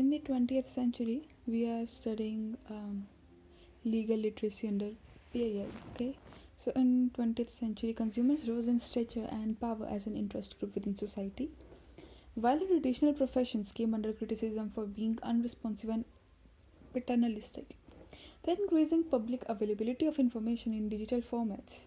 In the 20th century, we are studying legal literacy under PIL. Okay, so in 20th century, consumers rose in stature and power as an interest group within society, while the traditional professions came under criticism for being unresponsive and paternalistic. The increasing public availability of information in digital formats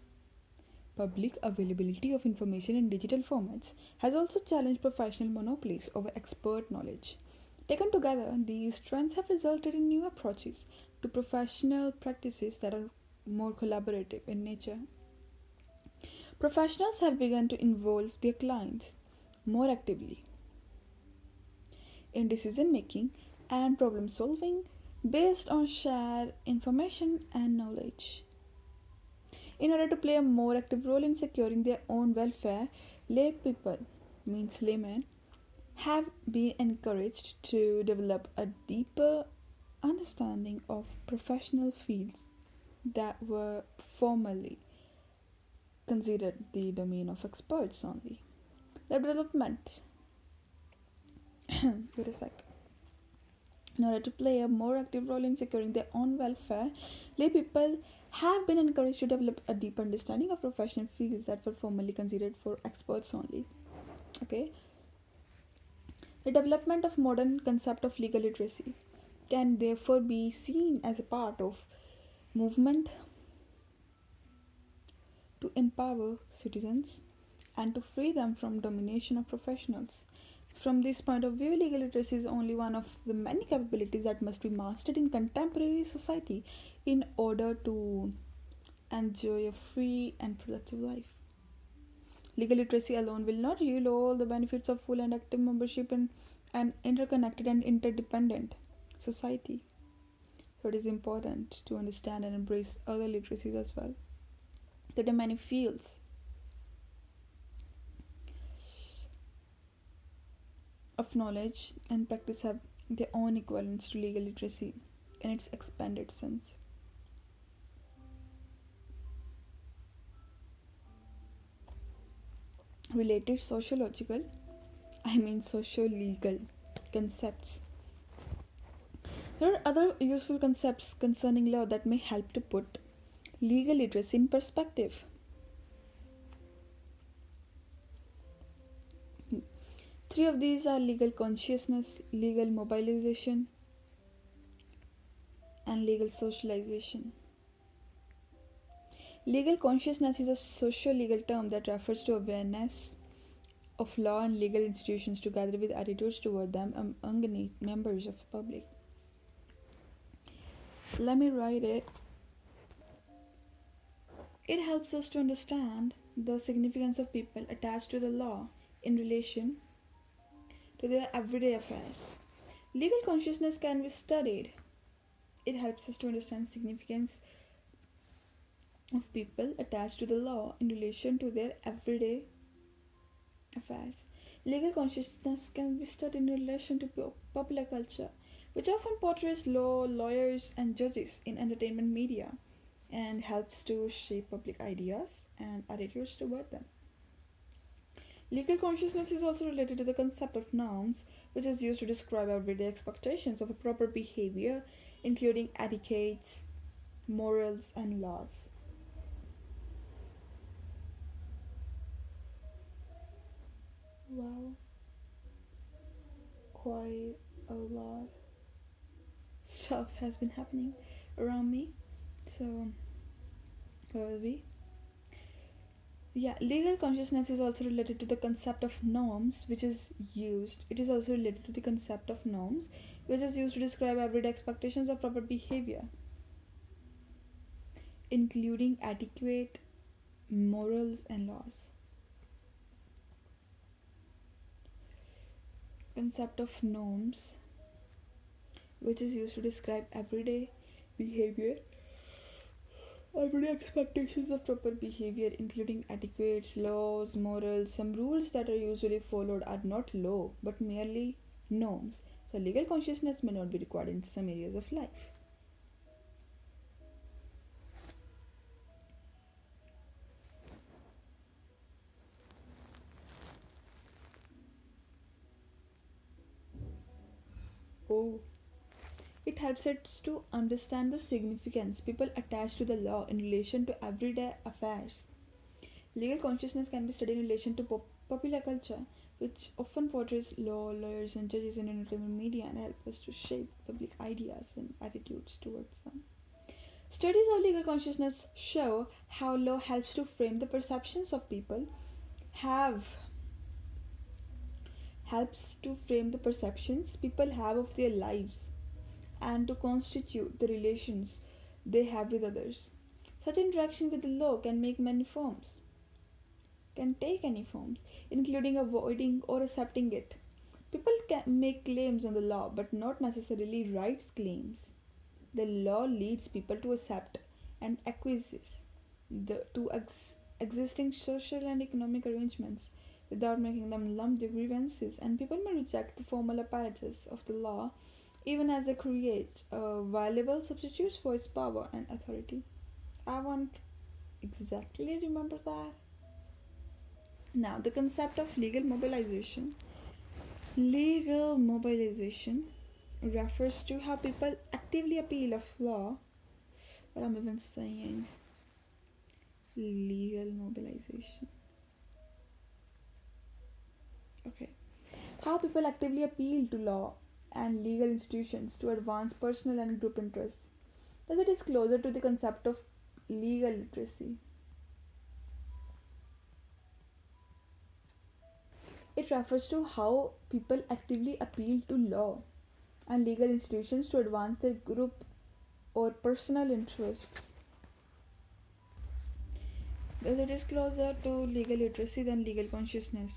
has also challenged professional monopolies over expert knowledge. Taken together, these trends have resulted in new approaches to professional practices that are more collaborative in nature. Professionals have begun to involve their clients more actively in decision making and problem solving based on shared information and knowledge. In order to play a more active role in securing their own welfare, lay people, means laymen, have been encouraged to develop a deeper understanding of professional fields that were formerly considered the domain of experts only. The development, wait a sec. In order to play a more active role in securing their own welfare, lay people have been encouraged to develop a deep understanding of professional fields that were formerly considered for experts only. Okay, the development of modern concept of legal literacy can therefore be seen as a part of movement to empower citizens and to free them from domination of professionals. From this point of view, legal literacy is only one of the many capabilities that must be mastered in contemporary society in order to enjoy a free and productive life. Legal literacy alone will not yield all the benefits of full and active membership in an interconnected and interdependent society. So it is important to understand and embrace other literacies as well. There are many fields of knowledge and practice have their own equivalents to legal literacy in its expanded sense. Related socio-legal concepts. There are other useful concepts concerning law that may help to put legal literacy in perspective. Three of these are legal consciousness, legal mobilization, and legal socialization. Legal consciousness is a socio-legal term that refers to awareness of law and legal institutions together with attitudes toward them among members of the public. Let me write it. It helps us to understand the significance of people attached to the law in relation to their everyday affairs. Legal consciousness can be studied. It helps us to understand significance of people attached to the law in relation to their everyday affairs. Legal consciousness can be studied in relation to popular culture, which often portrays lawyers, and judges in entertainment media and helps to shape public ideas and attitudes toward them. Legal consciousness is also related to the concept of norms, which is used to describe everyday expectations of a proper behavior, including etiquettes, morals, and laws. Wow, quite a lot stuff has been happening around me. So, where will we? Yeah, legal consciousness is also related to the concept of norms, which is used. It is also related to the concept of norms, which is used to describe everyday expectations of proper behavior, including etiquette, morals, and laws. Concept of norms, which is used to describe everyday behavior, everyday expectations of proper behavior, including etiquettes, laws, morals. Some rules that are usually followed are not law but merely norms. So, legal consciousness may not be required in some areas of life. Oh, it helps us to understand the significance people attach to the law in relation to everyday affairs. Legal consciousness can be studied in relation to popular culture, which often portrays law, lawyers, and judges in entertainment media and help us to shape public ideas and attitudes towards them. Studies of legal consciousness show how law helps to frame the perceptions of people have helps to frame the perceptions people have of their lives and to constitute the relations they have with others. Such interaction with the law can take any forms, including avoiding or accepting it. People can make claims on the law, but not necessarily rights claims. The law leads people to accept and acquiesce to existing social and economic arrangements without making them lump their grievances, and people may reject the formal apparatus of the law even as they create valuable substitutes for its power and authority. I won't exactly remember that. Now, the concept of legal mobilization. Legal mobilization refers to how people actively appeal of law. What I'm even saying. Legal mobilization. Okay. How people actively appeal to law and legal institutions to advance personal and group interests. Thus, it is closer to the concept of legal literacy. It refers to how people actively appeal to law and legal institutions to advance their group or personal interests. Thus, it is closer to legal literacy than legal consciousness.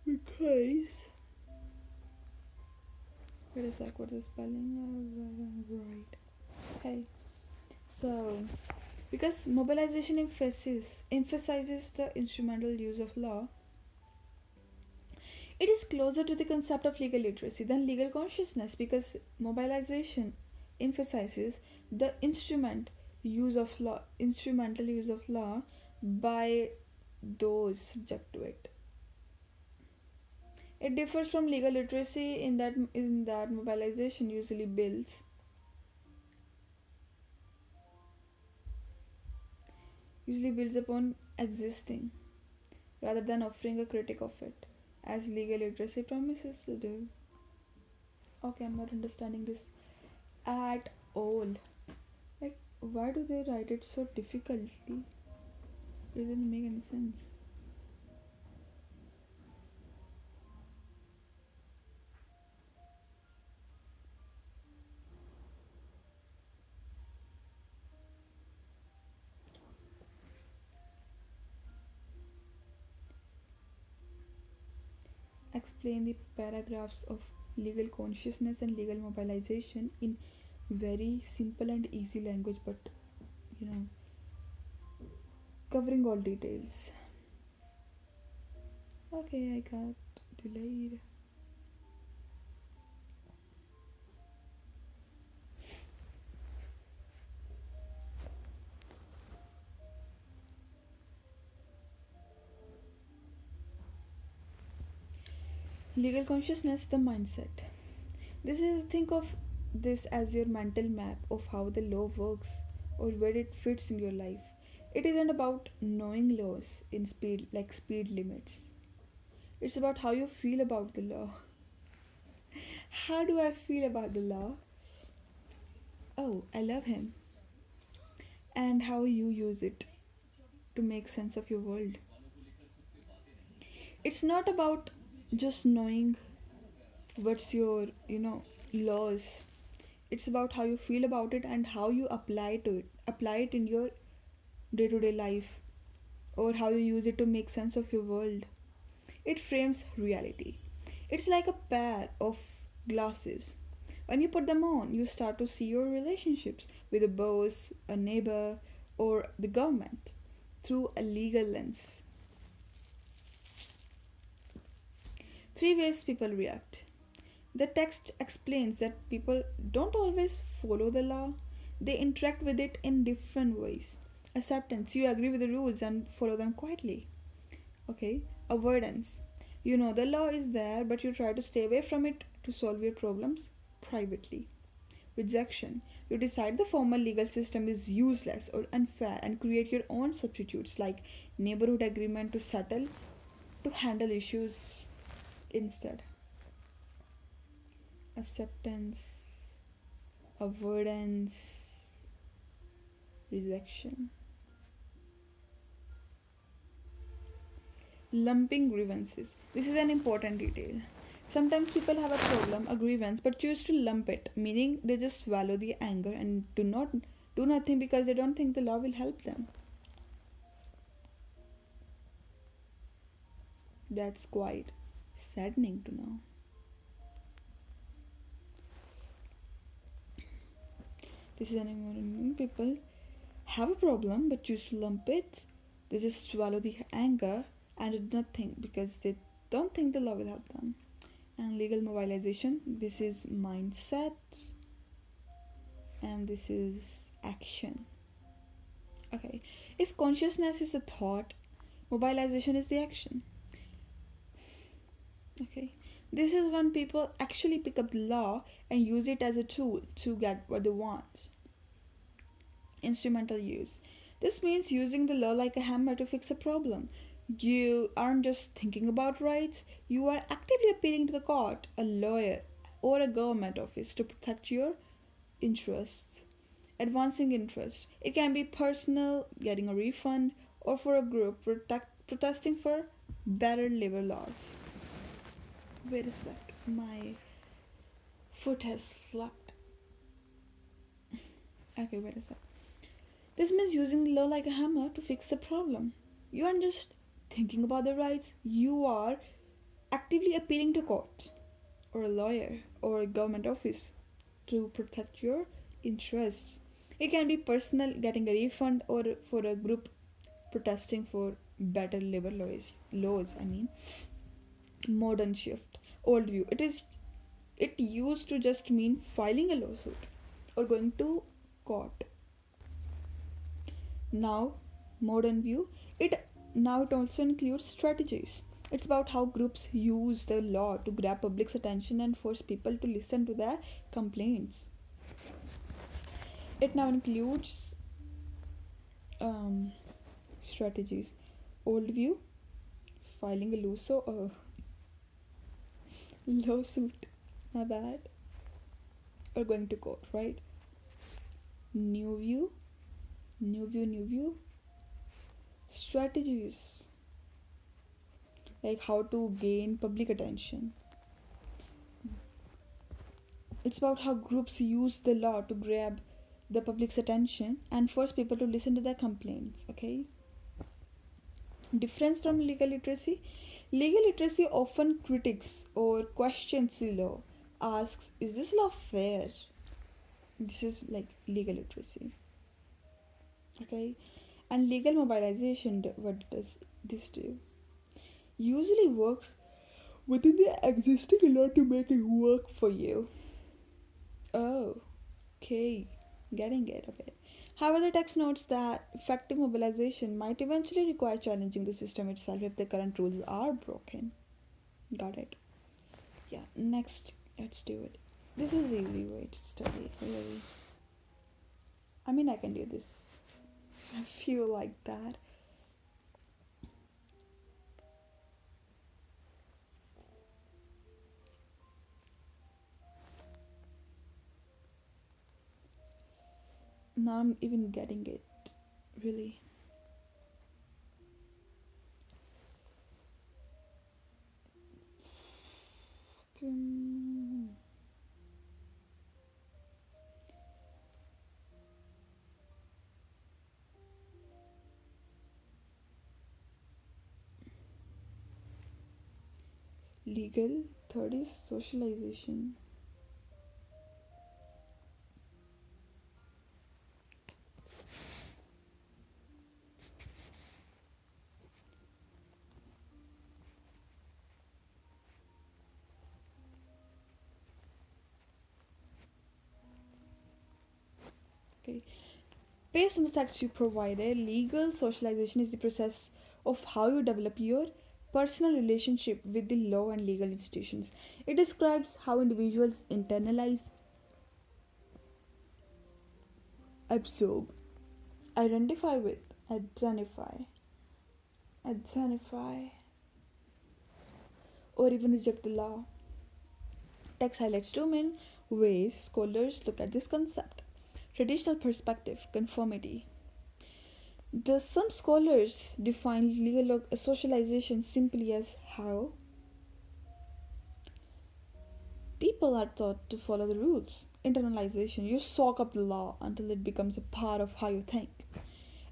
Because where is that? What is spelling? Right. Okay. So, because mobilization emphasizes the instrumental use of law, it is closer to the concept of legal literacy than legal consciousness because mobilization emphasizes the instrumental use of law by those subject to it. It differs from legal literacy in that mobilization usually builds upon existing rather than offering a critique of it, as legal literacy promises to do. Okay, I'm not understanding this at all. Like, why do they write it so difficultly? It doesn't make any sense. Explain the paragraphs of legal consciousness and legal mobilization in very simple and easy language, but you know, covering all details. Okay, I got delayed. Legal consciousness, the mindset. Think of this as your mental map of how the law works or where it fits in your life. It isn't about knowing laws in speed limits. It's about how you feel about the law. How do I feel about the law? Oh, I love him. And how you use it to make sense of your world. It's not about just knowing what's your laws. It's about how you feel about it and how you apply it in your day-to-day life, or how you use it to make sense of your world. It frames reality. It's like a pair of glasses. When you put them on, you start to see your relationships with a boss, a neighbor, or the government through a legal lens. Three ways people react. The text explains that people don't always follow the law, they interact with it in different ways. Acceptance, you agree with the rules and follow them quietly. Okay, avoidance, you know the law is there, but you try to stay away from it to solve your problems privately. Rejection, you decide the formal legal system is useless or unfair and create your own substitutes like neighborhood agreement to settle to handle issues instead. Acceptance, avoidance, rejection. Lumping grievances. This is an important detail. Sometimes people have a problem, a grievance, but choose to lump it, meaning they just swallow the anger and do not do nothing because they don't think the law will help them. That's quite saddening to know. This is an important. People have a problem but choose to lump it. They just swallow the anger and do nothing because they don't think the law will help them. And legal mobilization, this is mindset and this is action. Okay, if consciousness is the thought, mobilization is the action. Okay, this is when people actually pick up the law and use it as a tool to get what they want. Instrumental use, this means using the law like a hammer to fix a problem. You aren't just thinking about rights, you are actively appealing to the court, a lawyer, or a government office to protect your interests. Advancing interest, it can be personal, getting a refund, or for a group protesting for better labor laws. Wait a sec, my foot has slapped. Okay, wait a sec. This means using the law like a hammer to fix the problem. You aren't just thinking about the rights, you are actively appealing to court or a lawyer or a government office to protect your interests. It can be personal, getting a refund, or for a group protesting for better labor laws. I mean, modern shift, old view. It used to just mean filing a lawsuit or going to court. Now, modern view, it now it also includes strategies. It's about how groups use the law to grab public's attention and force people to listen to their complaints. It now includes um, strategies. Old view, filing a lawsuit, my bad, or going to court, right? New view, new view, strategies like how to gain public attention. It's about how groups use the law to grab the public's attention and force people to listen to their complaints. Okay, difference from legal literacy. Legal literacy often critiques or questions the law, asks, is this law fair? This is like legal literacy. Okay, and legal mobilization, what does this do? Usually works within the existing law to make it work for you. Oh, okay, getting it a bit. However, the text notes that effective mobilization might eventually require challenging the system itself if the current rules are broken. Got it? Yeah, next, let's do it. This is the easy way to study, really. I mean, I can do this. I feel like that. Now I'm even getting it, really. Legal, third is socialization. Okay. Based on the text you provided, legal socialization is the process of how you develop your personal relationship with the law and legal institutions. It describes how individuals internalize, absorb, identify with, identify, identify, or even reject the law. Text highlights two main ways scholars look at this concept: traditional perspective, conformity. Some scholars define legal socialization simply as how people are taught to follow the rules. Internalization, you soak up the law until it becomes a part of how you think.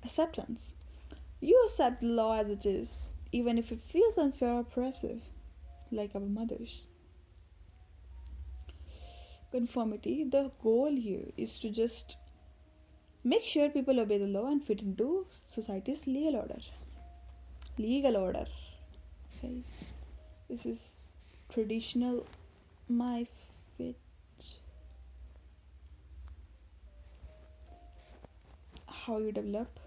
Acceptance, you accept the law as it is, even if it feels unfair or oppressive, like our mothers. Conformity, the goal here is to just make sure people obey the law and fit into society's legal order. Legal order. Okay. This is traditional my fit. How you develop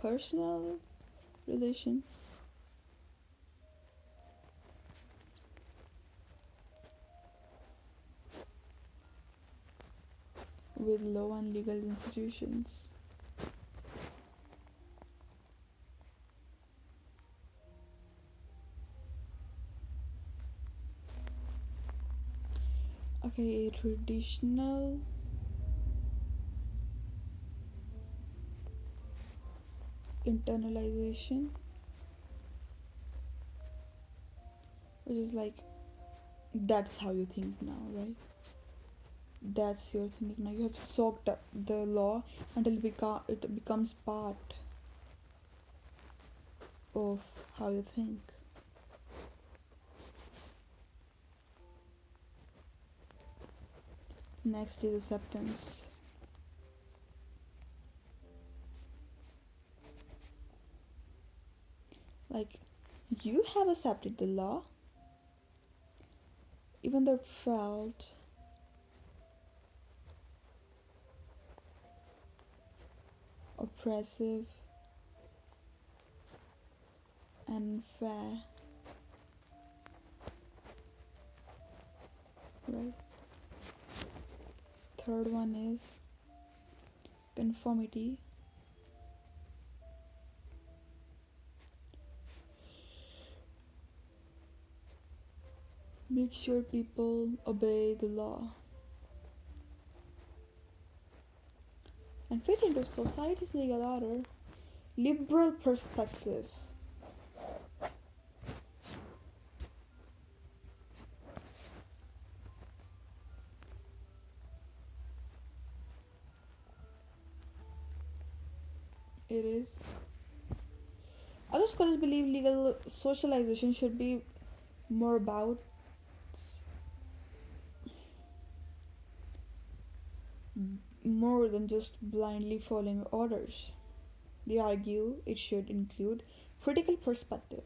personal relation with law and legal institutions. Okay, traditional internalization, which is like that's how you think now, right? That's your thinking now. You have soaked up the law until it becomes part of how you think. Next is acceptance. Like, you have accepted the law, even though it felt oppressive and unfair, right? Third one is conformity. Make sure people obey the law and fit into society's legal order. Liberal perspective. It is. Other scholars believe legal socialization should be more about more than just blindly following orders. They argue it should include critical perspective.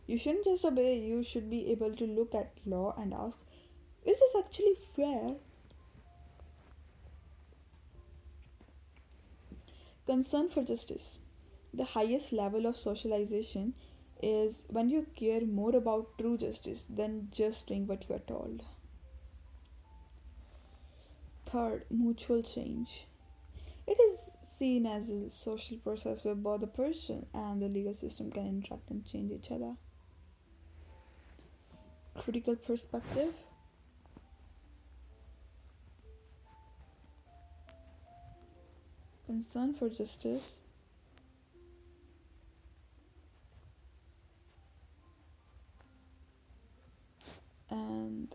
You shouldn't just obey, you should be able to look at law and ask, is this actually fair? Concern for justice. The highest level of socialization is when you care more about true justice than just doing what you are told. Third, mutual change. It is seen as a social process where both the person and the legal system can interact and change each other. Critical perspective. Concern for justice. And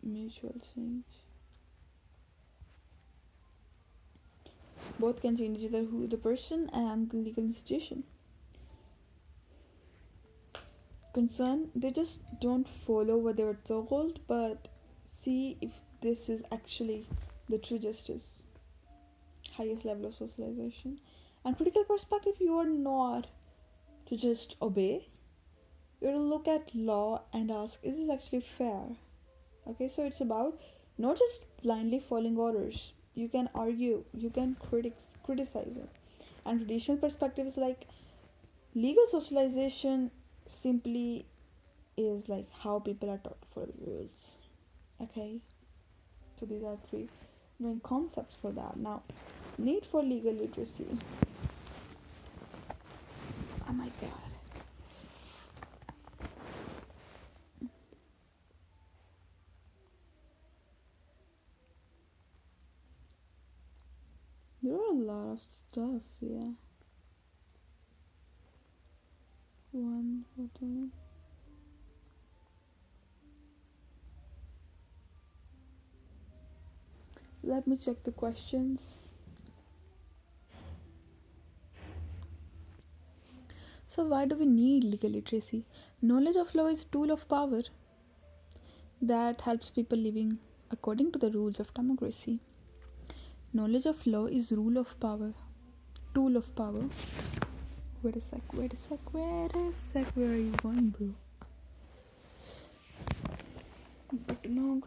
mutual change. Both can change either who the person and the legal institution. Concern, they just don't follow what they were told, but see if this is actually the true justice. Highest level of socialization. And critical perspective, you are not to just obey. You have to look at law and ask, is this actually fair? Okay, so it's about not just blindly following orders. You can argue, you can criticize it. And traditional perspectives like legal socialization simply is like how people are taught for the rules. Okay, so these are three main concepts for that. Now, need for legal literacy. Oh my god. There are a lot of stuff, yeah. One photo. Let me check the questions. So, why do we need legal literacy? Knowledge of law is a tool of power that helps people living according to the rules of democracy. Knowledge of law is rule of power, tool of power. Wait a sec, where are you going, bro? Good to know.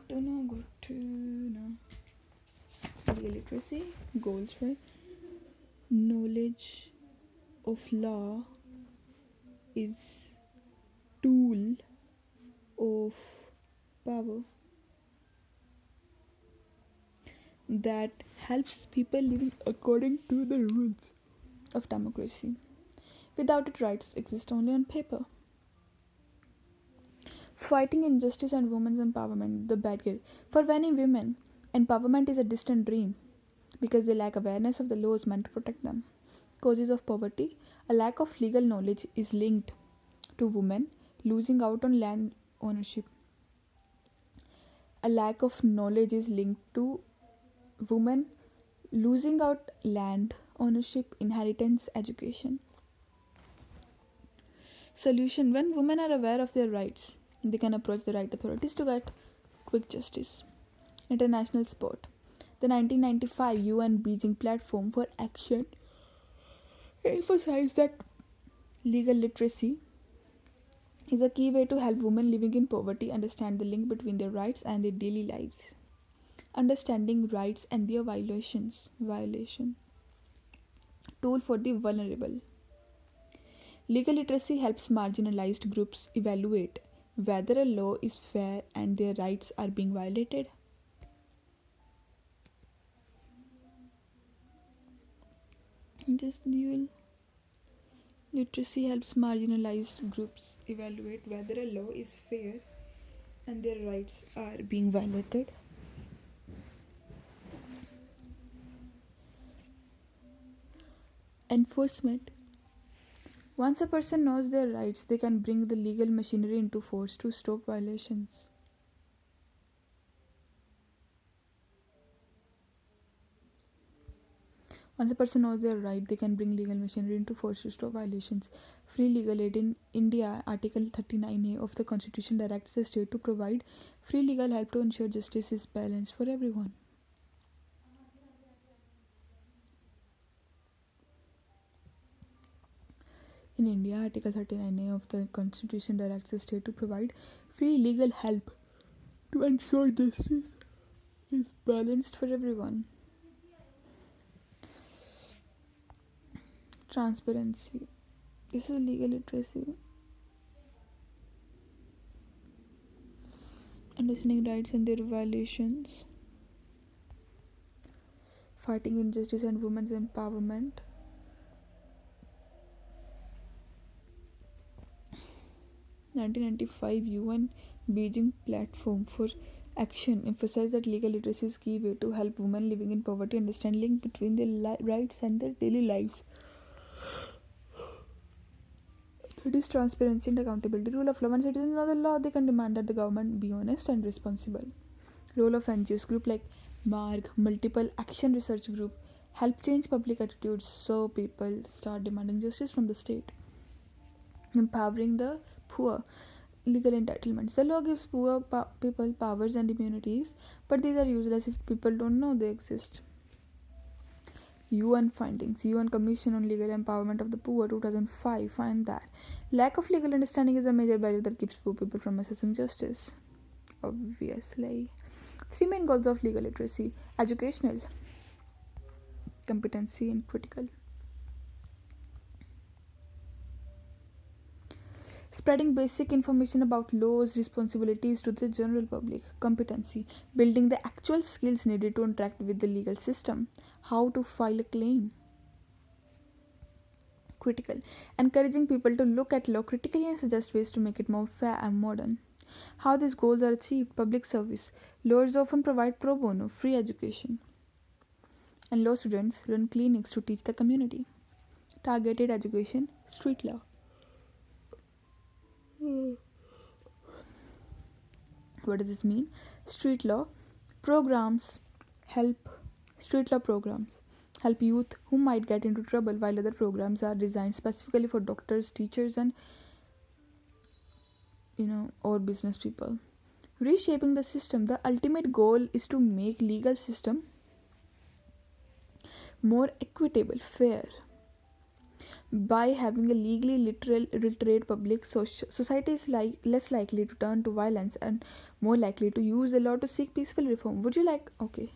Legal literacy, goals, right? Knowledge of law is tool of power that helps people living according to the rules of democracy. Without it, rights exist only on paper. Fighting injustice and women's empowerment, the barrier. For many women, empowerment is a distant dream because they lack awareness of the laws meant to protect them. Causes of poverty. A lack of legal knowledge is linked to women losing out on land ownership. A lack of knowledge is linked to women losing out land ownership, inheritance, education. Solution. When women are aware of their rights, they can approach the right authorities to get quick justice. International sport. The 1995 UN Beijing Platform for Action emphasized that legal literacy is a key way to help women living in poverty understand the link between their rights and their daily lives. Understanding rights and their violation. Tool for the vulnerable. Legal literacy helps marginalized groups evaluate whether a law is fair and their rights are being violated. This legal literacy helps marginalized groups evaluate whether a law is fair and their rights are being violated. Enforcement. Once a person knows their rights, they can bring the legal machinery into force to stop violations. Once a person knows their right, they can bring legal machinery into force to stop violations. Free legal aid in India, Article 39A of the Constitution directs the state to provide free legal help to ensure justice is balanced for everyone. In India, Article 39A of the Constitution directs the state to provide free legal help to ensure justice is balanced for everyone. Transparency. This is legal literacy. Understanding rights and their violations. Fighting injustice and women's empowerment. 1995 UN Beijing Platform for Action emphasized that legal literacy is key way to help women living in poverty understand link between their rights and their daily lives. It is transparency and accountability. Rule of law. When citizens know the law, they can demand that the government be honest and responsible. Role of NGOs. Group like MARG, Multiple Action Research Group, help change public attitudes so people start demanding justice from the state. Empowering the poor. Legal entitlements. The law gives poor people powers and immunities, but these are useless if people don't know they exist. UN findings. UN Commission on Legal Empowerment of the Poor 2005 find that lack of legal understanding is a major barrier that keeps poor people from accessing justice. Obviously. Three main goals of legal literacy: educational, competency, and critical. Spreading basic information about laws, responsibilities to the general public. Competency: building the actual skills needed to interact with the legal system. How to file a claim. Critical: encouraging people to look at law critically and suggest ways to make it more fair and modern. How these goals are achieved: public service. Lawyers often provide pro bono, free education, and law students run clinics to teach the community. Targeted education, street law. What does this mean? Street law programs help street law programs help youth who might get into trouble, while other programs are designed specifically for doctors, teachers, and or business people. Reshaping the system: the ultimate goal is to make legal system more equitable, fair. By having a legally literate public, society is less likely to turn to violence and more likely to use the law to seek peaceful reform. Would you like? Okay,